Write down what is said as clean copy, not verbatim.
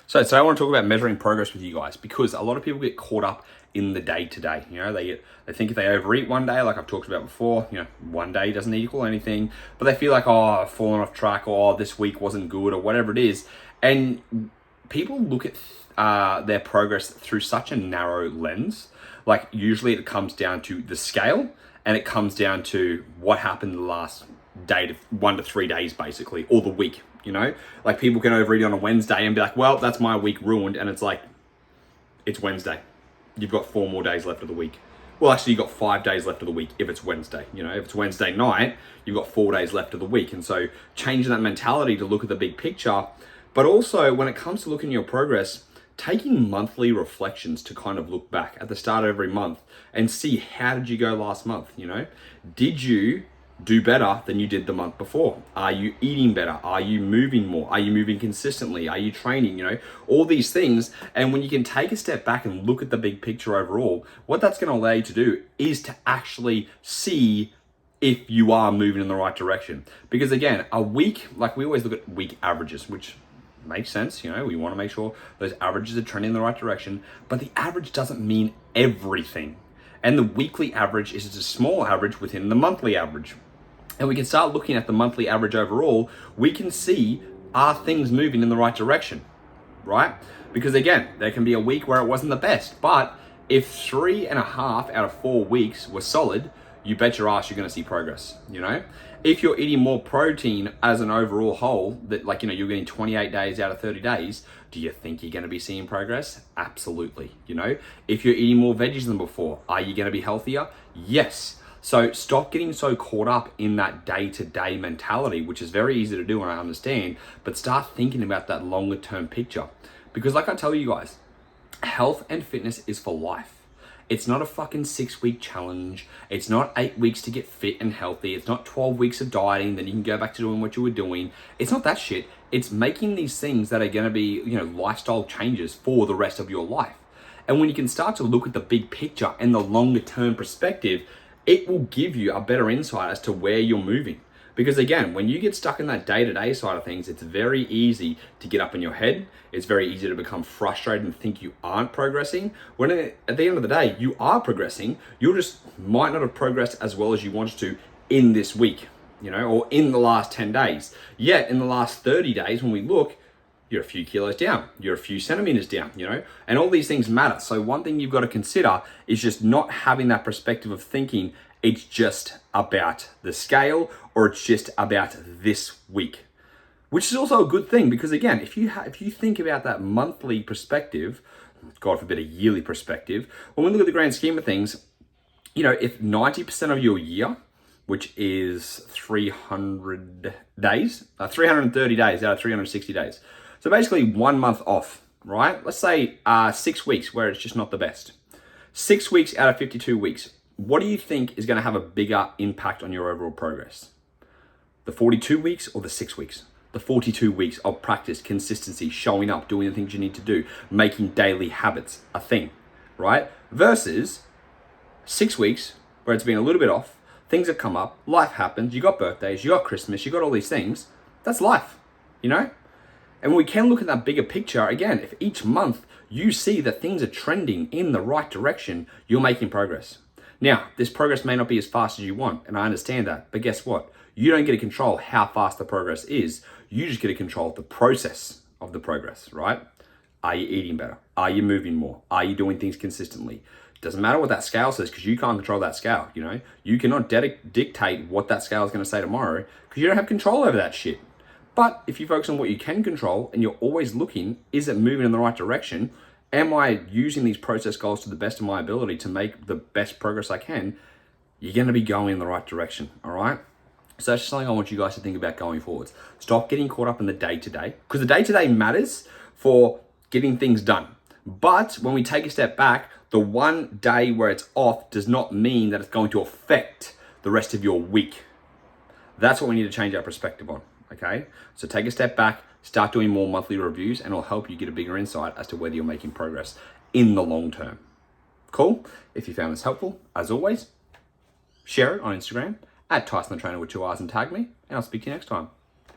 So today I want to talk about measuring progress with you guys, because a lot of people get caught up in the day to day. You know, they think if they overeat one day, like I've talked about before, you know, one day doesn't equal anything, but they feel like, oh, I've fallen off track, or oh, this week wasn't good, or whatever it is. And people look at their progress through such a narrow lens. Like usually it comes down to the scale, and it comes down to what happened the last day to 1 to 3 days, basically, or the week. You know, like people can overeat on a Wednesday and be like, well, that's my week ruined. And it's like, it's Wednesday. You've got 4 more days left of the week. Well, actually, you've got 5 days left of the week if it's Wednesday. You know, if it's Wednesday night, you've got 4 days left of the week. And so changing that mentality to look at the big picture, but also when it comes to looking at your progress, taking monthly reflections to kind of look back at the start of every month and see, how did you go last month? You know, did you do better than you did the month before? Are you eating better? Are you moving more? Are you moving consistently? Are you training? You know, all these things. And when you can take a step back and look at the big picture overall, what that's going to allow you to do is to actually see if you are moving in the right direction. Because again, a week, like we always look at week averages, which makes sense. You know, we want to make sure those averages are trending in the right direction, but the average doesn't mean everything. And the weekly average is just a small average within the monthly average. And we can start looking at the monthly average overall. We can see, are things moving in the right direction, right? Because again, there can be a week where it wasn't the best, but if 3.5 out of 4 weeks were solid, you bet your ass you're going to see progress. You know, if you're eating more protein as an overall whole, that, like, you know, you're getting 28 days out of 30 days, do you think you're going to be seeing progress? Absolutely. You know, if you're eating more veggies than before, are you going to be healthier? Yes. So stop getting so caught up in that day-to-day mentality, which is very easy to do, and I understand, but start thinking about that longer term picture. Because like I tell you guys, health and fitness is for life. It's not a fucking 6-week challenge. It's not 8 weeks to get fit and healthy. It's not 12 weeks of dieting, then you can go back to doing what you were doing. It's not that shit. It's making these things that are gonna be, you know, lifestyle changes for the rest of your life. And when you can start to look at the big picture and the longer term perspective, it will give you a better insight as to where you're moving. Because again, when you get stuck in that day-to-day side of things, it's very easy to get up in your head. It's very easy to become frustrated and think you aren't progressing. When at the end of the day, you are progressing. You just might not have progressed as well as you wanted to in this week, you know, or in the last 10 days. Yet in the last 30 days, when we look, you're a few kilos down, you're a few centimeters down, you know, and all these things matter. So one thing you've got to consider is just not having that perspective of thinking it's just about the scale, or it's just about this week, which is also a good thing. Because again, if you think about that monthly perspective, God forbid a yearly perspective, when we look at the grand scheme of things, you know, if 90% of your year, which is 300 days, 330 days out of 360 days, so basically 1 month off, right? Let's say 6 weeks where it's just not the best. 6 weeks out of 52 weeks. What do you think is going to have a bigger impact on your overall progress? The 42 weeks or the 6 weeks? The 42 weeks of practice, consistency, showing up, doing the things you need to do, making daily habits a thing, right? Versus 6 weeks where it's been a little bit off, things have come up, life happens, you got birthdays, you got Christmas, you got all these things. That's life, you know? And we can look at that bigger picture. Again, if each month you see that things are trending in the right direction, you're making progress. Now, this progress may not be as fast as you want, and I understand that, but guess what? You don't get to control how fast the progress is. You just get to control the process of the progress, right? Are you eating better? Are you moving more? Are you doing things consistently? Doesn't matter what that scale says, because you can't control that scale, you know? You cannot dictate what that scale is going to say tomorrow, because you don't have control over that shit. But if you focus on what you can control, and you're always looking, is it moving in the right direction? Am I using these process goals to the best of my ability to make the best progress I can? You're going to be going in the right direction, all right? So that's just something I want you guys to think about going forwards. Stop getting caught up in the day-to-day, because the day-to-day matters for getting things done. But when we take a step back, the one day where it's off does not mean that it's going to affect the rest of your week. That's what we need to change our perspective on, okay? So take a step back, start doing more monthly reviews, and it'll help you get a bigger insight as to whether you're making progress in the long term. Cool? If you found this helpful, as always, share it on Instagram @TysonTheTrainer with 2 R's and tag me, and I'll speak to you next time.